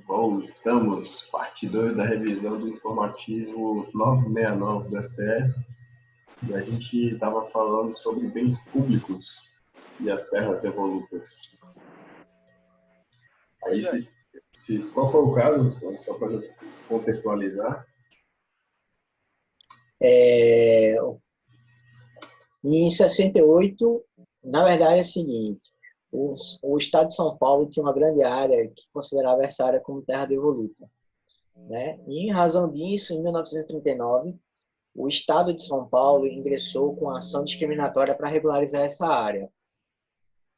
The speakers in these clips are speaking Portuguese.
Voltamos, parte 2 da revisão do informativo 969 do STF, e a gente estava falando sobre bens públicos e as terras devolutas. Aí, qual foi o caso, só para contextualizar? Em 68, na verdade é o seguinte, o estado de São Paulo tinha uma grande área que considerava essa área como terra devoluta, né? E em razão disso, em 1939, o estado de São Paulo ingressou com ação discriminatória para regularizar essa área.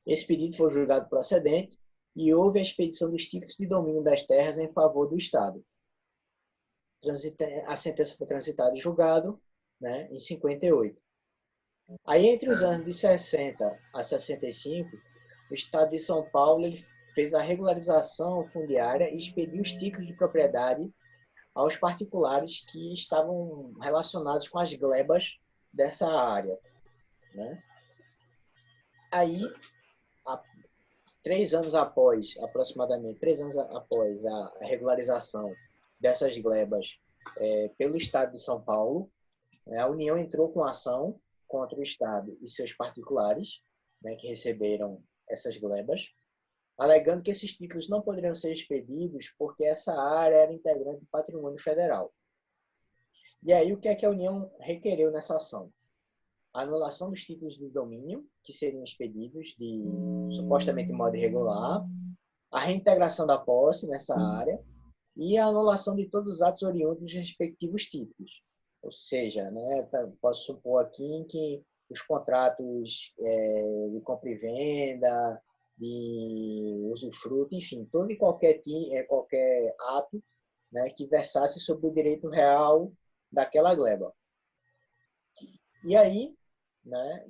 Esse pedido foi julgado procedente e houve a expedição dos títulos de domínio das terras em favor do estado. A sentença foi transitada e julgado, né, em 58. Aí, entre os anos de 60 a 65, o estado de São Paulo ele fez a regularização fundiária e expediu os títulos de propriedade aos particulares que estavam relacionados com as glebas dessa área, né? Aí, aproximadamente 3 anos após a regularização dessas glebas pelo estado de São Paulo, a União entrou com ação contra o estado e seus particulares, né, que receberam essas glebas, alegando que esses títulos não poderiam ser expedidos porque essa área era integrante do patrimônio federal. E aí, o que é que a União requereu nessa ação? A anulação dos títulos de domínio, que seriam expedidos supostamente de modo irregular, a reintegração da posse nessa área e a anulação de todos os atos oriundos dos respectivos títulos. Ou seja, né, posso supor aqui que os contratos de compra e venda, de usufruto, enfim, todo e qualquer ato, né, que versasse sobre o direito real daquela gleba. E aí, né,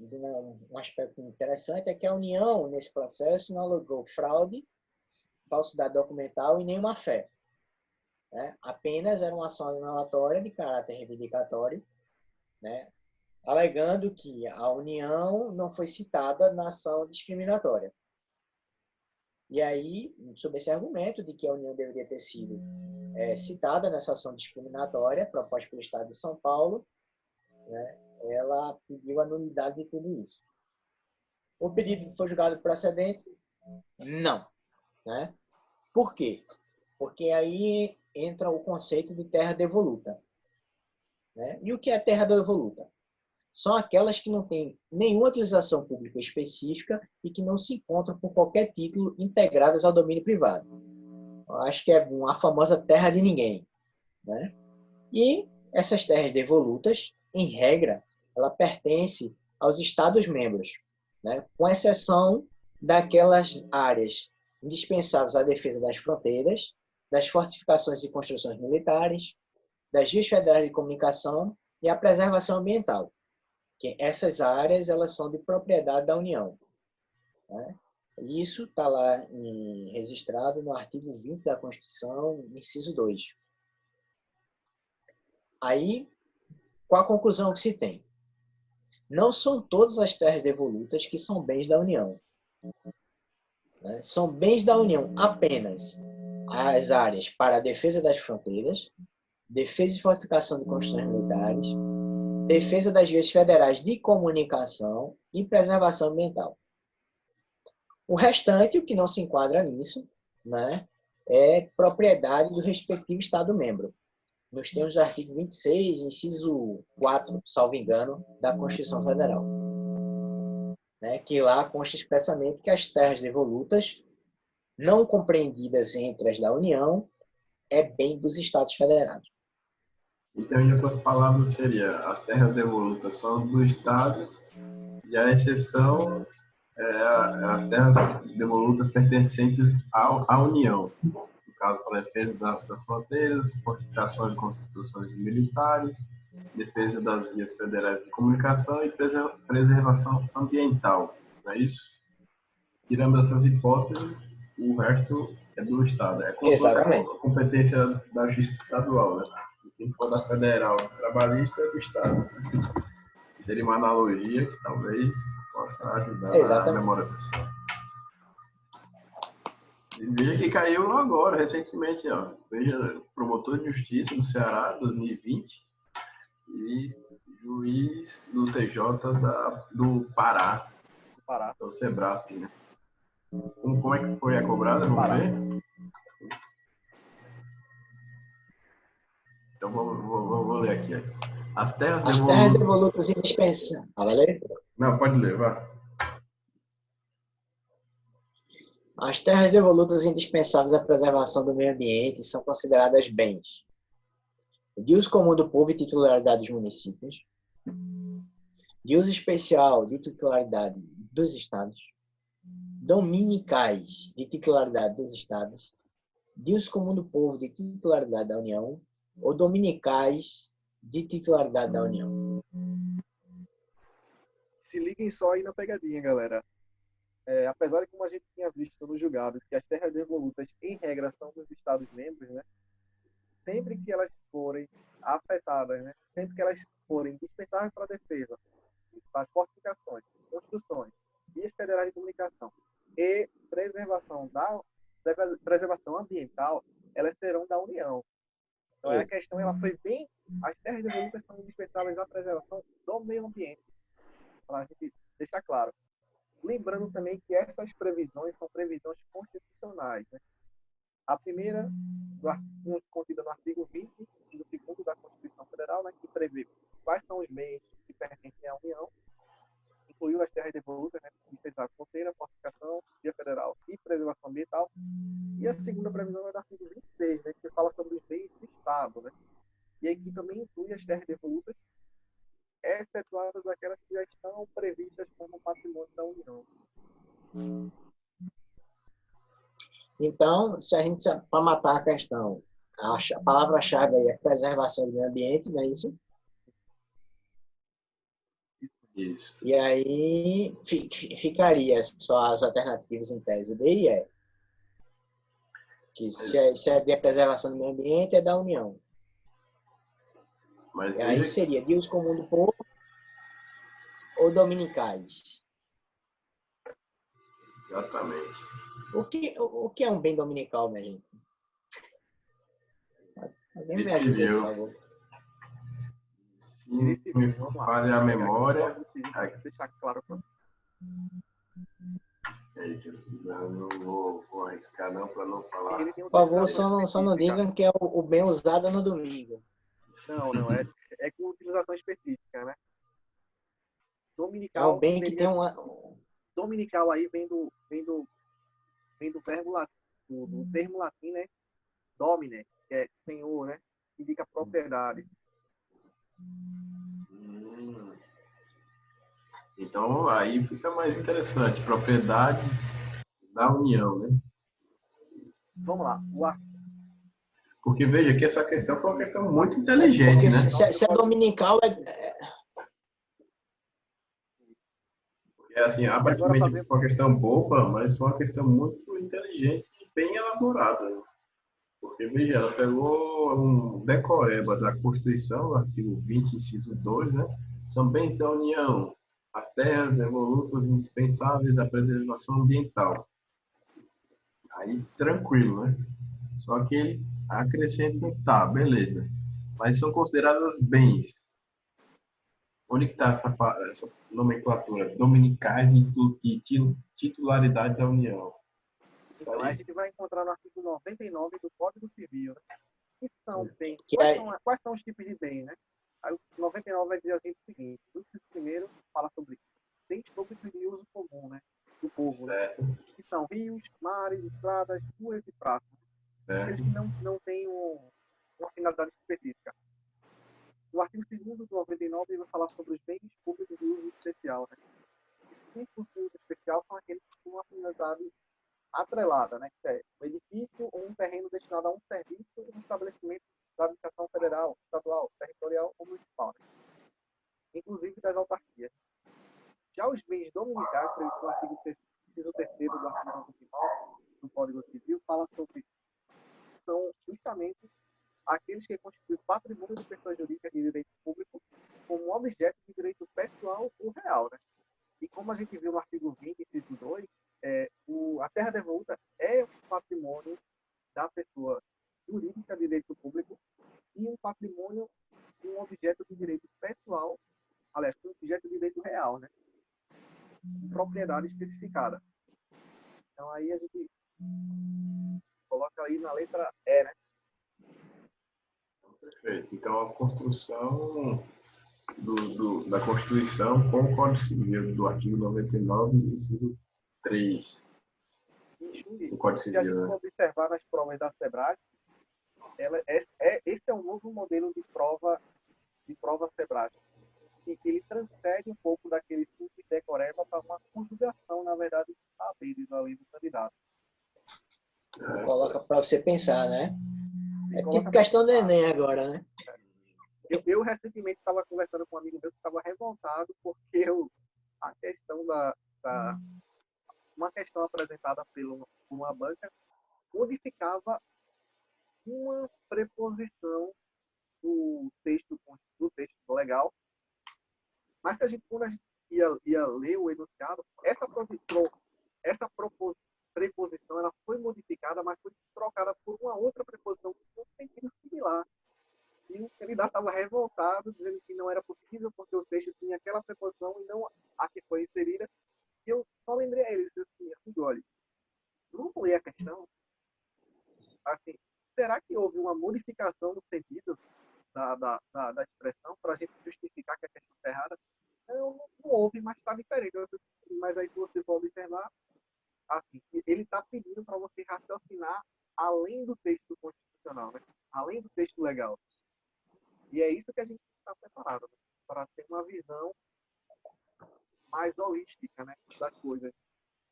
um aspecto interessante é que a União, nesse processo, não alegou fraude, falsidade documental e nenhuma fé. Né? Apenas era uma ação anulatória de caráter reivindicatório, né, alegando que a União não foi citada na ação discriminatória. E aí, sob esse argumento de que a União deveria ter sido citada nessa ação discriminatória proposta pelo Estado de São Paulo, né, ela pediu a nulidade de tudo isso. O pedido foi julgado procedente? Não. Né? Por quê? Porque aí entra o conceito de terra devoluta. Né? E o que é terra devoluta? São aquelas que não têm nenhuma utilização pública específica e que não se encontram por qualquer título integradas ao domínio privado. Eu acho que é a famosa terra de ninguém. Né? E essas terras devolutas, em regra, ela pertence aos Estados-membros, né? Com exceção daquelas áreas indispensáveis à defesa das fronteiras, das fortificações e construções militares, das vias federais de comunicação e a preservação ambiental. Que essas áreas elas são de propriedade da União. Né? Isso está lá registrado no artigo 20 da Constituição, inciso 2. Aí, qual a conclusão que se tem? Não são todas as terras devolutas que são bens da União. Né? São bens da União apenas as áreas para a defesa das fronteiras, defesa e fortificação de construções militares, defesa das vias federais de comunicação e preservação ambiental. O restante, o que não se enquadra nisso, né, é propriedade do respectivo Estado-membro, nos termos do artigo 26, inciso 4, salvo engano, da Constituição Federal. Né, que lá consta expressamente que as terras devolutas, não compreendidas entre as da União, é bem dos Estados Federados. Então, em outras palavras, seria as terras devolutas são do Estado e a exceção as terras devolutas pertencentes à União, no caso, para a defesa das fronteiras, fortificações de construções militares, defesa das vias federais de comunicação e preservação ambiental, não é isso? Tirando essas hipóteses, o resto é do Estado. É como se fosse a competência da justiça estadual, né? Quem for da federal trabalhista é do Estado. Seria uma analogia que talvez possa ajudar na memorização. Veja que caiu agora, recentemente, ó. Veja, promotor de justiça do Ceará, 2020, e juiz do TJ do Pará, Do Pará. do Sebrasp, né? Como é que foi a cobrada? Vamos Pará. ver? Então vou ler aqui. As terras As terras devolutas... devolutas indispensáveis. Ah, vai ler? Não, pode ler, vá. As terras devolutas indispensáveis à preservação do meio ambiente são consideradas bens de uso comum do povo e titularidade dos municípios, de uso especial de titularidade dos estados, dominicais de titularidade dos estados, de uso comum do povo de titularidade da União ou dominicais de titularidade da União. Se liguem só aí na pegadinha, galera. Apesar de, como a gente tinha visto no julgado, que as terras devolutas, em regra, são dos Estados-membros, né? Sempre que elas forem afetadas, né? Sempre que elas forem dispensáveis para a defesa, para as fortificações, construções, vias federais de comunicação e preservação ambiental, elas serão da União. Então, a questão ela foi bem... As terras devolutas são indispensáveis à preservação do meio ambiente, para a gente deixar claro. Lembrando também que essas previsões são previsões constitucionais, né? A primeira, contida no artigo 20 do 2º da Constituição Federal, né, que prevê quais são os bens que pertencem à União, incluiu as terras devolutas, né, defesa fronteira, fortificação, via federal e preservação ambiental. E a segunda previsão é do artigo 26, né, que fala sobre os bens do Estado, né? E aqui também inclui as terras devolutas, excetuadas aquelas que já estão previstas como patrimônio da União. Então, se a gente, para matar a questão, a palavra-chave aí é preservação do meio ambiente, não é isso? Isso. E aí ficaria só as alternativas em tese D e E. Que se é de preservação do meio ambiente, é da União. Mas E aí seria de uso comum do povo ou dominicais. Exatamente. O que é um bem dominical, minha gente? Alguém me ajuda aí, por favor. Se me falha a memória... Deixar claro para eu não vou arriscar não, para não falar. Por favor, só não digam que é o bem usado no domingo. Não, é com utilização específica, né? Dominical, é um bem que tem uma... Dominical aí vem do verbo latim, do termo latim, né? Domine, que é senhor, né? Indica propriedade. Então, aí fica mais interessante. Propriedade da União, né? Vamos lá. Porque veja que essa questão foi uma questão muito inteligente, porque né? Se é dominical, É assim, aparentemente foi uma questão boba, mas foi uma questão muito inteligente e bem elaborada. Né? Porque, veja, ela pegou um decoreba da Constituição, artigo 20, inciso 2, né? São bens da União, as terras devolutas indispensáveis à preservação ambiental. Aí, tranquilo, né? Só que ele acrescenta, tá, beleza. Mas são consideradas bens. Onde está essa nomenclatura? Dominicais e titularidade da União. Então, a gente vai encontrar no artigo 99 do Código Civil, né? Que são bens. Quais são os tipos de bens, né? Aí o 99 vai dizer a gente o seguinte: o primeiro fala sobre bens públicos de uso comum, né? Do povo, né? Que são rios, mares, estradas, ruas e praças. Aqueles que não têm uma finalidade específica. O artigo 2º do 99 vai falar sobre os bens públicos de uso especial, né? Os bens públicos de uso especial são aqueles que têm uma finalidade atrelada, né? Que é um edifício ou um terreno destinado a um serviço ou um estabelecimento da administração federal, estadual, territorial ou municipal, né? Inclusive das autarquias. Já os bens dominicais, previstos no artigo 3º do artigo 99 do Código Civil, fala sobre são justamente aqueles que constituem patrimônio de pessoas jurídicas de direito público como objeto de direito pessoal ou real, né? E como a gente viu no artigo 20, inciso 2, a terra devoluta é um patrimônio da pessoa jurídica de direito público e um patrimônio, um objeto de direito pessoal, aliás, um objeto de direito real, né? Propriedade especificada. Então aí a gente coloca aí na letra E, né? Perfeito. Então a construção da Constituição com o Código Civil, do artigo 99, inciso 3. Do Código Civil, se a gente for observar nas provas da SEBRASP, esse é um novo modelo de prova SEBRASP. E ele transfere um pouco daquele simples decoreba para uma conjugação, na verdade, de saberes ali do candidato. Coloca para você pensar, né? É tipo questão do Enem agora, né? Eu recentemente estava conversando com um amigo meu que estava revoltado porque a questão uma questão apresentada por uma banca modificava uma preposição do texto legal, mas quando a gente ia ler o enunciado, essa preposição ela foi modificada, mas foi trocada por uma outra preposição com um sentido similar. E o candidato estava revoltado, dizendo que não era possível porque o texto tinha aquela preposição e não a que foi inserida. E eu só lembrei a ele, assim, olha, vamos ler a questão. Assim, será que houve uma modificação no sentido da expressão para a gente justificar que a questão está errada? Não houve, mas está diferente. Mas aí, se você for observar, assim, ele está pedindo para você raciocinar além do texto constitucional, né? Além do texto legal. E é isso que a gente está preparado, né? Para ter uma visão mais holística, né, das coisas.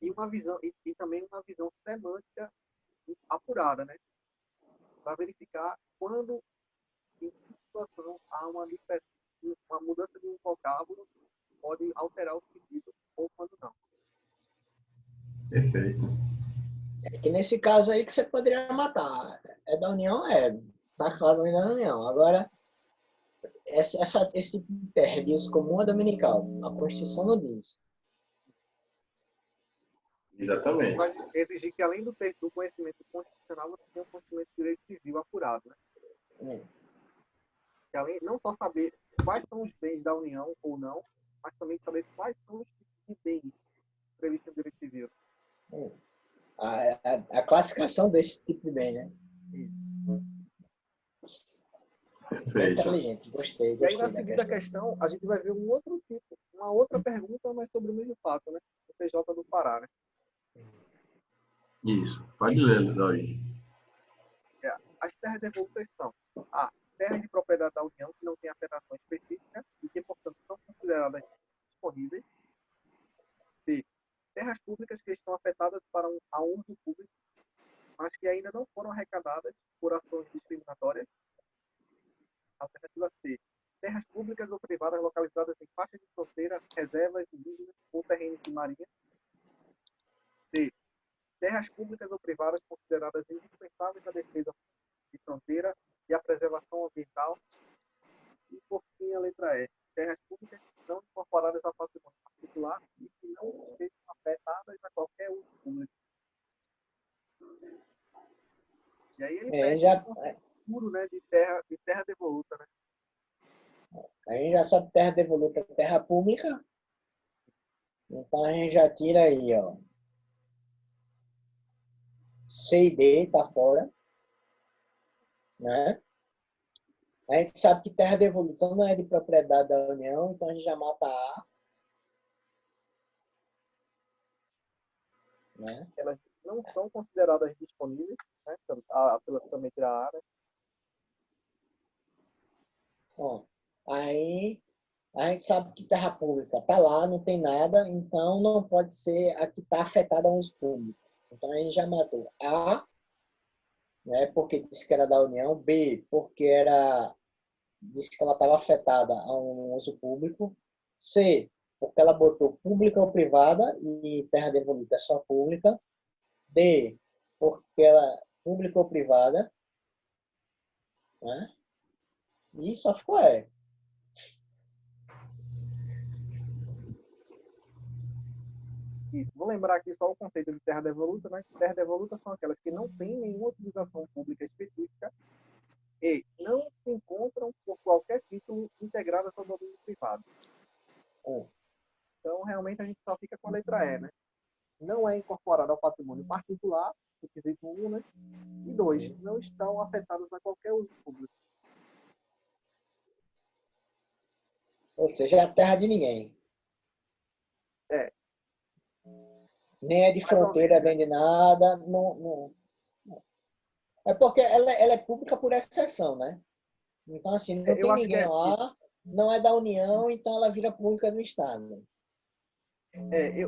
E uma visão e também uma visão semântica apurada, né? Para verificar quando, em que situação, há uma mudança de um vocábulo pode alterar o sentido ou quando não. Perfeito. É que nesse caso aí que você poderia matar. É da União? Tá claro, é da União. Agora, esse tipo de terra de uso comum é dominical. A Constituição não diz. Exatamente. Vai exigir que, além do conhecimento constitucional, você tenha um conhecimento de direito civil apurado, né? Que além, não só saber quais são os bens da União ou não, mas também saber quais são os tipos de bens previstos no direito civil. A classificação desse tipo de bem, né? Isso. Bem inteligente, gostei. E aí, na segunda questão, a gente vai ver um outro tipo, uma outra pergunta, mas sobre o mesmo fato, né? O TJ do Pará, né? Isso. Pode ler, Daí. As terras devolutas são A. Terras de propriedade da União que não têm afetação específica e que, portanto, são consideradas disponíveis. B. Terras públicas que estão afetadas para a uso público, mas que ainda não foram arrecadadas por ações discriminatórias. Alternativa C. Terras públicas ou privadas localizadas em faixas de fronteira, reservas indígenas ou terrenos de marinha. D. Terras públicas ou privadas consideradas indispensáveis à defesa de fronteira e à preservação ambiental. E, por fim, a letra E. Terras públicas não incorporadas ao patrimônio particular e que não sejam afetadas a qualquer uso público. E aí ele pede um conceito puro, né, de terra devoluta, né? A gente já sabe terra devoluta, terra pública. Então a gente já tira aí, ó. C e D tá fora, né? A gente sabe que terra devoluta não é de propriedade da União, então a gente já mata A. Né? Elas não são consideradas disponíveis, né? Pela também tirar a área. Bom, aí a gente sabe que terra pública tá lá, não tem nada, então não pode ser a que está afetada ao uso público. Então a gente já matou A, né, porque disse que era da União, B, porque disse que ela estava afetada a um uso público, C, porque ela botou pública ou privada e terra devoluta é só pública, D, porque ela pública ou privada, né? E só ficou E. Isso. Vou lembrar aqui só o conceito de terra devoluta, né? Terra devoluta são aquelas que não têm nenhuma utilização pública específica e não se encontram por qualquer título integradas ao domínio privado. Então, realmente, a gente só fica com a letra E, né? Não é incorporada ao patrimônio particular, requisito 1, né? E 2, não estão afetadas a qualquer uso público. Ou seja, é a terra de ninguém. É. Nem é de fronteira, nem de nada. Não. É porque ela é pública por exceção, né? Então, assim, não tem ninguém lá, não é da União, então ela vira pública do Estado.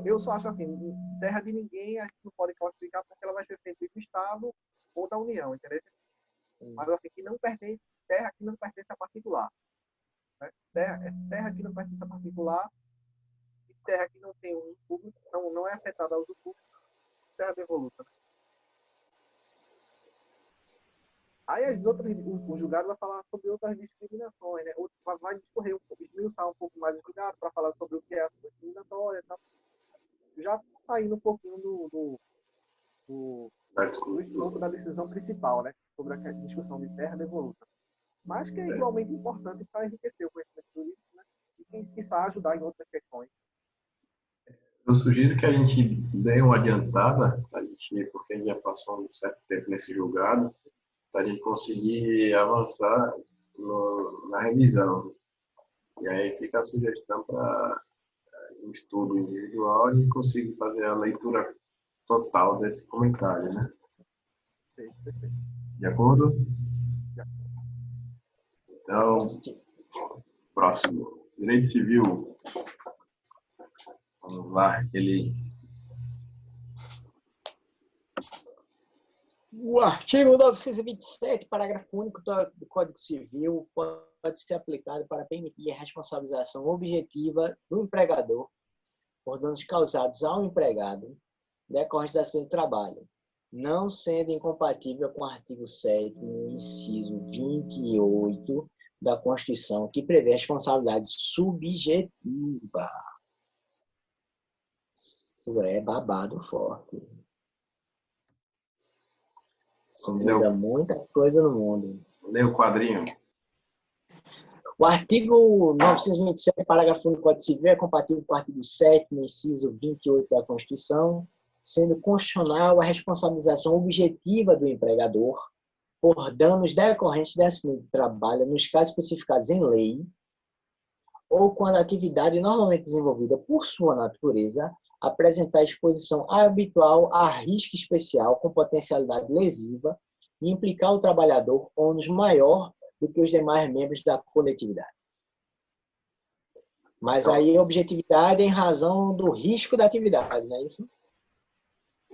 Eu só acho assim, terra de ninguém a gente não pode classificar porque ela vai ser sempre do Estado ou da União, entendeu? Mas assim, que não pertence, terra que não pertence a particular. Né? Terra que não pertence a particular e terra que não tem uso público, não é afetada ao uso público, terra devoluta. Aí o julgado vai falar sobre outras discriminações, né? Vai discorrer, esmiuçar um pouco mais o julgado para falar sobre o que é a discriminatória, tá? Já saindo um pouquinho do escopo da decisão principal, né? Sobre a discussão de terra devoluta. Mas que é igualmente importante para enriquecer o conhecimento jurídico, né? E quem quiser ajudar em outras questões. Eu sugiro que a gente dê uma adiantada, porque a gente já passou um certo tempo nesse julgado, para a gente conseguir avançar na revisão. E aí fica a sugestão para um estudo individual e conseguir fazer a leitura total desse comentário, né? De acordo? Então, próximo. Direito Civil. Vamos lá, O artigo 927, parágrafo único do Código Civil, pode ser aplicado para permitir a responsabilização objetiva do empregador por danos causados ao empregado decorrentes da acidente de trabalho, não sendo incompatível com o artigo 7º, inciso 28 da Constituição, que prevê responsabilidade subjetiva. Isso é babado forte. Isso muda muita coisa no mundo. Lê o quadrinho. O artigo 927, parágrafo único do Código Civil, é compatível com o artigo 7º, inciso 28 da Constituição, sendo constitucional a responsabilização objetiva do empregador por danos decorrentes de acidente de trabalho nos casos especificados em lei ou quando a atividade normalmente desenvolvida por sua natureza apresentar exposição habitual a risco especial com potencialidade lesiva e implicar o trabalhador ônus maior do que os demais membros da coletividade. Mas aí a objetividade é em razão do risco da atividade, não é isso?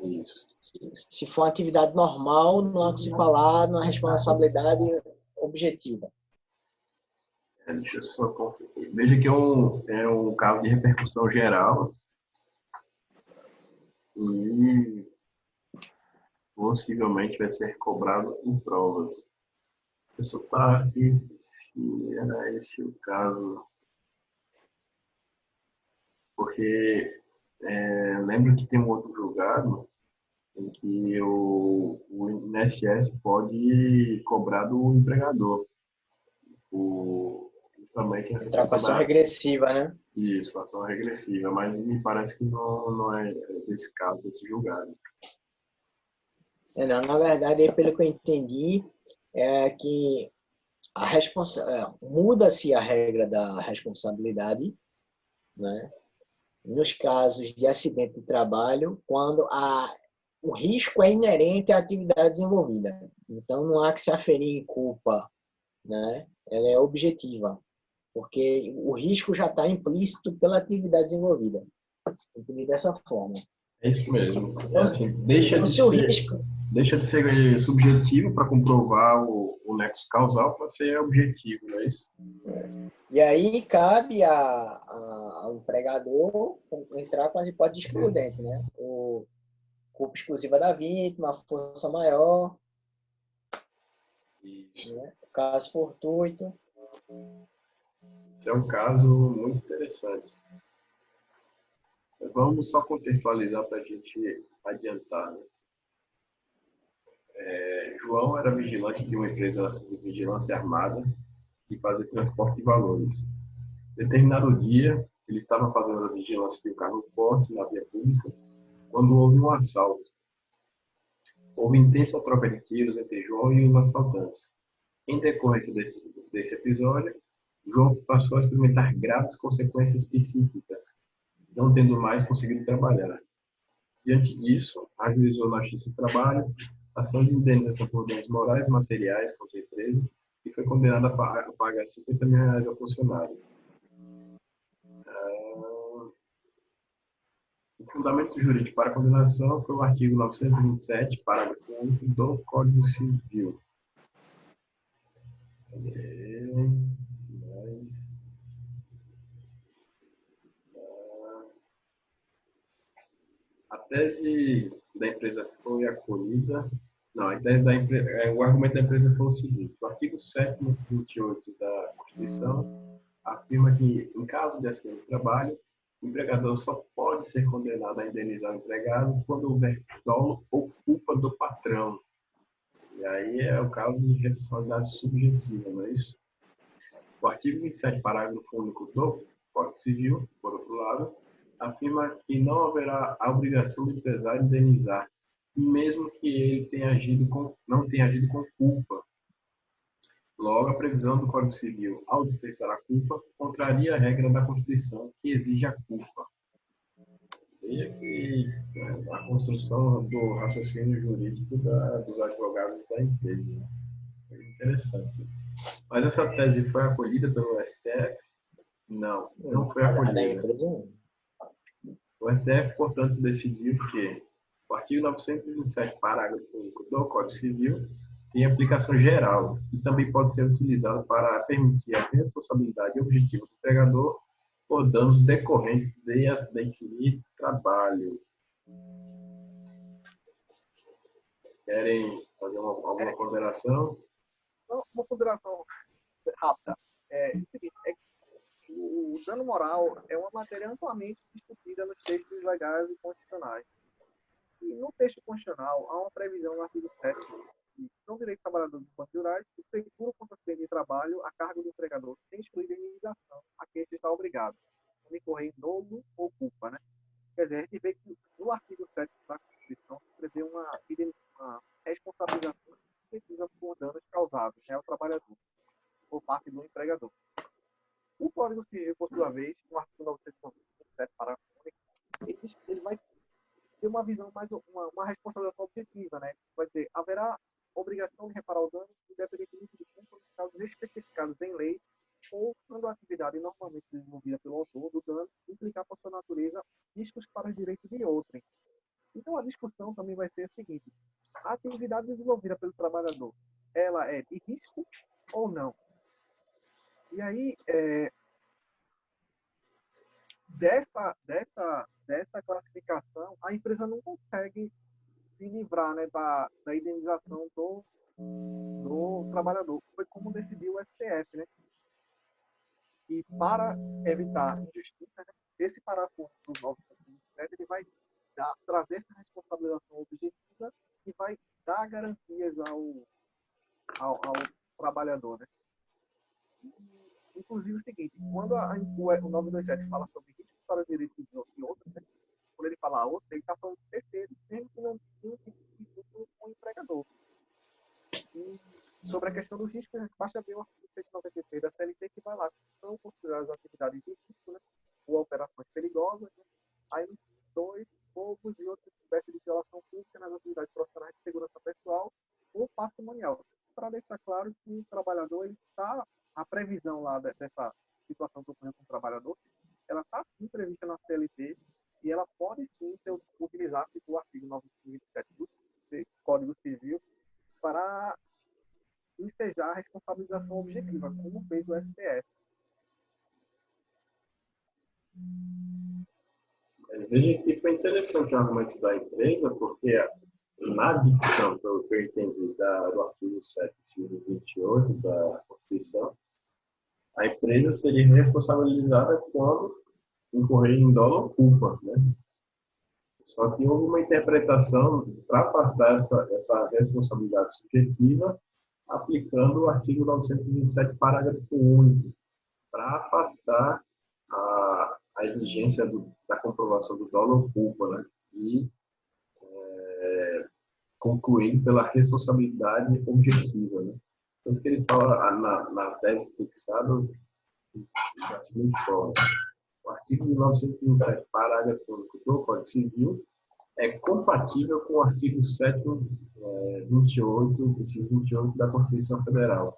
Isso. Se for uma atividade normal, não há que se falar numa responsabilidade objetiva. Deixa eu só conferir. Veja que é um caso de repercussão geral e possivelmente vai ser cobrado em provas. Eu só tá aqui se era esse o caso, porque lembro que tem um outro julgado em que o INSS pode cobrar do empregador. Justamente essa Ultrapassão regressiva, né? Isso, ação regressiva, mas me parece que não é desse caso, desse julgado. Não, na verdade, pelo que eu entendi, é que muda-se a regra da responsabilidade, né? Nos casos de acidente de trabalho, quando o risco é inerente à atividade desenvolvida. Então, não há que se aferir culpa, né? Ela é objetiva, porque o risco já está implícito pela atividade desenvolvida. Entendi dessa forma. É isso mesmo. Assim, deixa de ser subjetivo para comprovar o nexo causal para ser objetivo, não é isso? E aí cabe ao empregador entrar com as hipóteses excludentes, né? O culpa exclusiva da vítima, a força maior, né? O caso fortuito. Esse é um caso muito interessante. Vamos só contextualizar para a gente adiantar, né? João era vigilante de uma empresa de vigilância armada que fazia transporte de valores. Determinado dia, ele estava fazendo a vigilância de um carro forte na via pública quando houve um assalto. Houve intensa troca de tiros entre João e os assaltantes. Em decorrência desse episódio, João passou a experimentar graves consequências psíquicas, não tendo mais conseguido trabalhar. Diante disso, ajuizou na Justiça do Trabalho ação de indenização por danos morais e materiais contra a empresa e foi condenada a pagar R$ 50.000 ao funcionário. O fundamento jurídico para a condenação foi o artigo 927, parágrafo único do Código Civil. A tese da empresa foi acolhida. Não, a tese da empresa, o argumento da empresa foi o seguinte: o artigo 7º e 28 da Constituição afirma que, em caso de acidente de trabalho, o empregador só pode ser condenado a indenizar o empregado quando houver dolo ou culpa do patrão. E aí é o caso de responsabilidade subjetiva, não é isso? O artigo 27, parágrafo único do Código Civil, por outro lado, afirma que não haverá a obrigação do empresário indenizar, mesmo que ele não tenha agido com culpa. Logo, a previsão do Código Civil, ao dispensar a culpa, contraria a regra da Constituição que exige a culpa. Veja que a construção do raciocínio jurídico dos advogados da empresa. É interessante. Mas essa tese foi acolhida pelo STF? Não, não foi acolhida. O STF, portanto, decidiu que o artigo 927, parágrafo único do Código Civil, tem aplicação geral e também pode ser utilizado para permitir a responsabilidade objetiva do empregador por danos decorrentes de acidente de trabalho. Querem fazer alguma ponderação? Uma ponderação rápida. O dano moral é uma matéria amplamente discutida nos textos legais e constitucionais. E no texto constitucional há uma previsão no artigo 7º que são direitos trabalhadores dos bancos rurais que seguro contra acidente de trabalho a cargo do empregador, sem excluir a indenização a quem está obrigado, não incorrer em dolo ou culpa, né? Quer dizer, a gente vê que no artigo 7º da Constituição se prevê uma responsabilização efetiva por danos causados ao trabalhador por parte do empregador. O Código Civil, por sua vez, no artigo 927, parágrafo único, ele vai ter uma visão mais, uma responsabilização objetiva, né? Vai ter, haverá obrigação de reparar o dano independentemente de culpa nos casos especificados em lei ou quando a atividade normalmente desenvolvida pelo autor do dano implicar por sua natureza riscos para os direitos de outrem. Então a discussão também vai ser a seguinte: a atividade desenvolvida pelo trabalhador, ela é de risco ou não? E aí, dessa classificação, a empresa não consegue se livrar, né, da indenização do trabalhador. Foi como decidiu o STF, né? E para evitar injustiça, né, esse parágrafo do 927, ele vai trazer essa responsabilização objetiva e vai dar garantias ao trabalhador, né? Inclusive o seguinte: quando o 927 fala sobre riscos para os direitos de outros, né, quando ele fala outro, ele está falando de terceiro, mesmo que não tenha um com o empregador. E sobre a questão dos riscos, basta ver o artigo 193 da CLT, que vai lá, são consideradas atividades de risco, né, ou operações perigosas, né, aí nos 2, roubos e outras espécies de violação pública nas atividades profissionais de segurança pessoal ou patrimonial. Para deixar claro que o trabalhador está, a previsão lá dessa situação que ocorreu com o trabalhador, ela está sim prevista na CLT e ela pode sim utilizar-se do artigo 927 do Código Civil para ensejar a responsabilização objetiva, como fez o STF. Mas veja que foi interessante o argumento da empresa, porque na dicção, pelo que eu entendi, do artigo 7, inciso 28 da Constituição, a empresa seria responsabilizada quando incorrer em dolo ou culpa, né? Só que houve uma interpretação para afastar essa responsabilidade subjetiva, aplicando o artigo 927, parágrafo único, para afastar a exigência da comprovação do dolo ou culpa, né? E concluir pela responsabilidade objetiva, né? Por isso que ele fala na tese fixada da seguinte forma: o artigo 1927, parágrafo único do Código Civil, é compatível com o artigo 7º, 28, inciso 28 da Constituição Federal,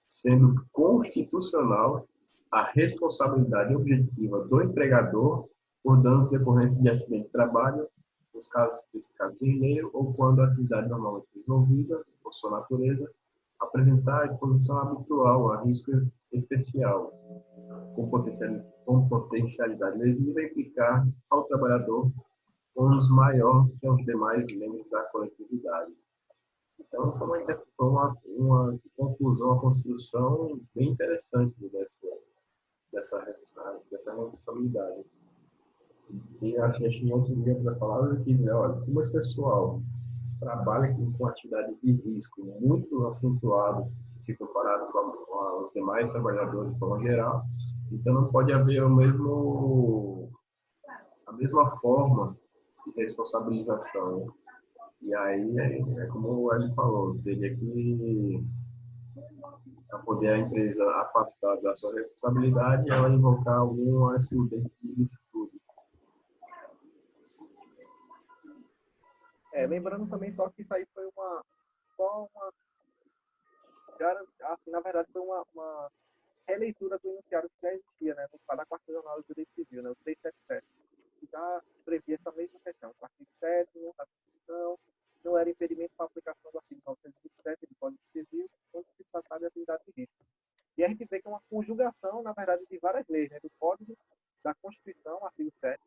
sendo constitucional a responsabilidade objetiva do empregador por danos decorrentes de acidente de trabalho, nos casos especificados em lei, ou quando a atividade normalmente desenvolvida, por sua natureza, apresentar a exposição habitual a risco especial, com potencialidade lesiva, implicar ao trabalhador ônus maior que aos demais membros da coletividade. Então, foi uma conclusão, uma construção bem interessante dessa responsabilidade. E, assim, acho que em outras palavras, eu quis dizer, olha, como esse pessoal trabalha com atividade de risco muito acentuado, se comparado com os demais trabalhadores de forma geral, então não pode haver a mesma forma de responsabilização. E aí, é como ele falou, teria que, para poder a empresa afastar da sua responsabilidade, ela invocar alguma excludente de ilicitude. Lembrando também só que isso aí foi assim, na verdade foi uma releitura do enunciado que já existia, né, no da Quarta Jornada do Direito Civil, né, o 377, que já previa essa mesma questão. O artigo 7º da Constituição não era impedimento para a aplicação do artigo 927 do Código Civil, quando se tratar de atividade de risco. E a gente vê que é uma conjugação, na verdade, de várias leis, né, do Código da Constituição, artigo 7,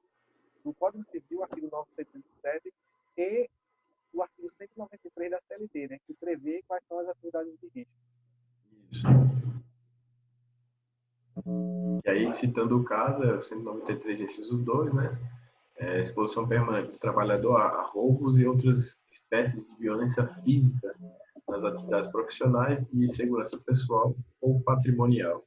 do Código Civil, artigo 927, e do artigo 193 da CLT, né, que prevê quais são as atividades de risco. Isso. E aí, citando o caso, é o 193, inciso 2, né? Exposição permanente do trabalhador a roubos e outras espécies de violência física nas atividades profissionais e segurança pessoal ou patrimonial.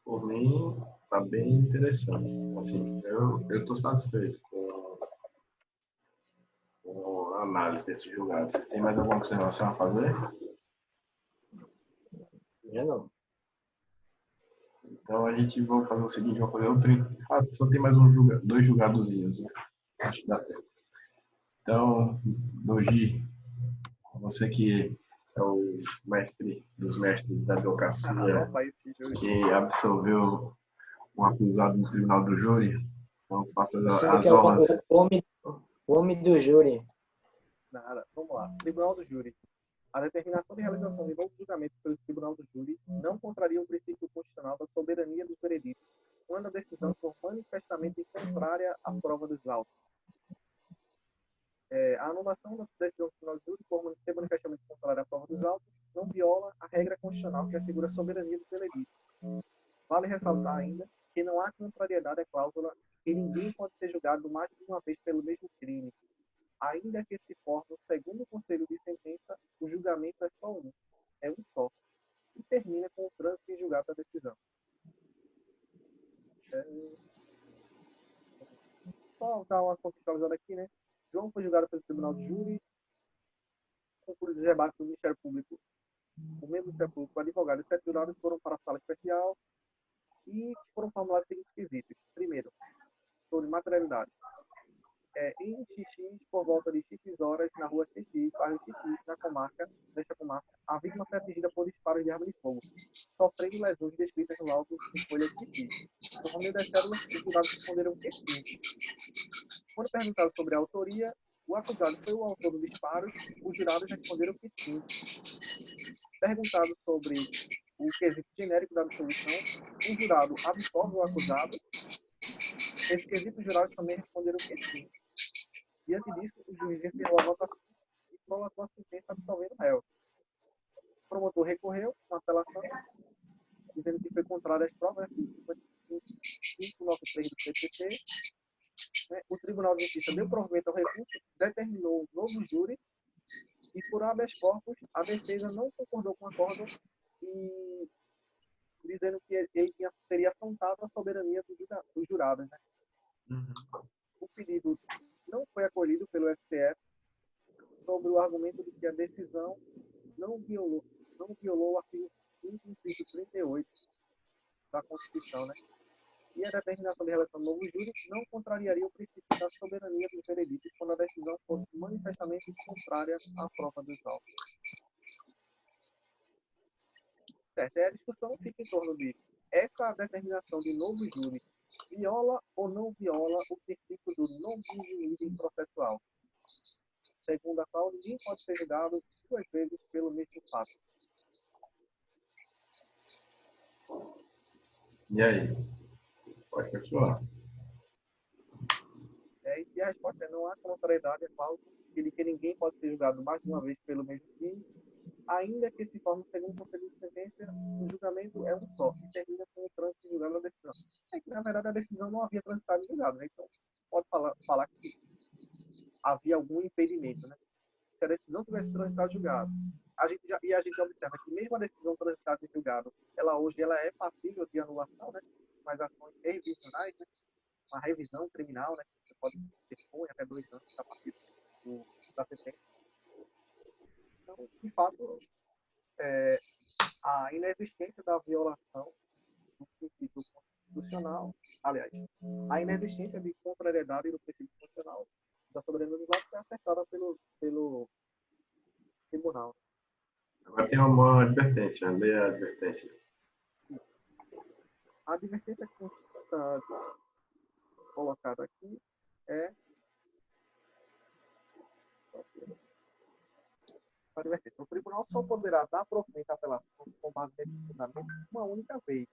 Por mim, está bem interessante. Assim, eu estou satisfeito com a análise desse julgado. Vocês têm mais alguma observação a fazer? Eu não. Então, a gente vai fazer o seguinte, vamos fazer outro... só tem mais dois julgadozinhos, né? Acho que dá certo. Então, Doji, você que é o mestre dos mestres da advocacia, que absolveu um acusado no tribunal do júri, então faça as honras. O homem do júri. Nada. Vamos lá. Tribunal do júri. A determinação de realização de novo julgamento pelo Tribunal do Júri não contraria o princípio constitucional da soberania dos vereditos, quando a decisão for manifestamente contrária à prova dos autos. A anulação da decisão do Tribunal do Júri, por ser manifestamente contrária à prova dos autos, não viola a regra constitucional que assegura a soberania dos vereditos. Vale ressaltar ainda que não há contrariedade à cláusula que ninguém pode ser julgado mais de uma vez pelo mesmo crime, ainda que se for no segundo conselho de sentença, o julgamento é só um, é um só, e termina com o trânsito em julgado da decisão. Só dar uma contextualizada aqui, né? João foi julgado pelo Tribunal de Júri, concluído os debates do Ministério Público. O membro do Ministério Público, o advogado e 7 jurados foram para a sala especial e foram formulados os seguintes quesitos. Primeiro, sobre materialidade. Em XX, por volta de X horas, na rua XX, bairro XX, nesta comarca, a vítima foi atingida por disparos de arma de fogo, sofrendo lesões descritas no laudo de folha XX. No meio das células, os jurados responderam que sim. Quando perguntado sobre a autoria, o acusado foi o autor dos disparos, os jurados responderam que sim. Perguntado sobre o quesito genérico da absolvição, o jurado absolve o acusado. Esse quesito, os jurados também responderam que sim. Diante disso, o juiz encerrou a votação e prolongou a sentença absolvendo o réu. O promotor recorreu com apelação, dizendo que foi contrário às provas do 593 do CPC. Né? O Tribunal de Justiça deu provimento ao recurso, determinou um novo júri e, por habeas corpus, a defesa não concordou com o acórdão e dizendo que ele teria afrontado a soberania dos jurados. Né? O pedido não foi acolhido pelo STF sobre o argumento de que a decisão não violou o artigo 5, inciso 38 da Constituição, né? E a determinação de relação ao novo júri não contrariaria o princípio da soberania dos veredictos quando a decisão fosse manifestamente contrária à prova dos autos. Certo? E a discussão fica em torno de essa determinação de novo júri viola ou não viola o princípio do non bis in idem processual, segundo a qual ninguém pode ser julgado duas vezes pelo mesmo fato. E aí? Pode continuar. E a resposta é: não há contrariedade à cláusula de que ninguém pode ser julgado mais de uma vez pelo mesmo crime, ainda que se forme segundo o conselho de sentença, o julgamento é um só e termina com o trânsito julgado da decisão. É que, na verdade, a decisão não havia transitado em julgado, né? Então, pode falar que havia algum impedimento, né? Se a decisão tivesse transitado em julgado, a gente observa que mesmo a decisão transitada em julgado, hoje ela é passível de anulação, né? Mas ações revisionais, né? Uma revisão criminal, né? Você pode dispor até 2 anos a partir da sentença. Então, de fato, a inexistência da violação do princípio constitucional, aliás, a inexistência de contrariedade do princípio constitucional da soberania dos autos foi acertada pelo tribunal. Agora tem uma advertência, lê a advertência. A advertência que está colocada aqui é a advertência. O tribunal só poderá dar provimento à apelação com base nesse fundamento uma única vez.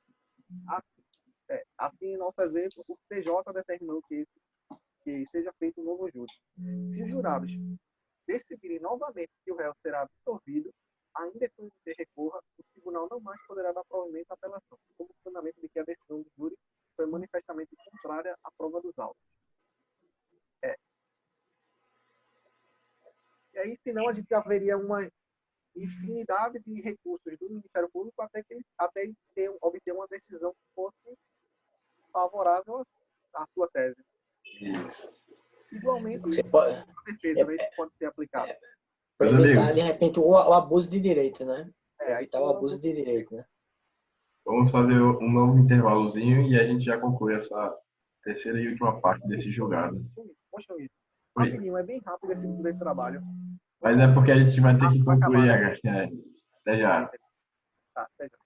Assim, em nosso exemplo, o TJ determinou que seja feito um novo júri. Se os jurados decidirem novamente que o réu será absolvido, ainda que o MP recorra, o tribunal não mais poderá dar provimento à apelação, como fundamento de que a decisão do júri foi manifestamente contrária à prova dos autos. E aí, senão, a gente haveria uma infinidade de recursos do Ministério Público até obter uma decisão que fosse favorável à sua tese. Isso. Igualmente, Você pode, a defesa isso pode ser aplicado. Meus evitar, amigos, de repente, o abuso de direito, né? Aí Evitar o abuso de direito, né? vamos fazer um novo intervalozinho e a gente já conclui essa terceira e última parte desse julgado. Poxa, rapidinho, é bem rápido esse trabalho. Mas é porque a gente vai ter que concluir Acabar, agora. Até já. Tá, até já.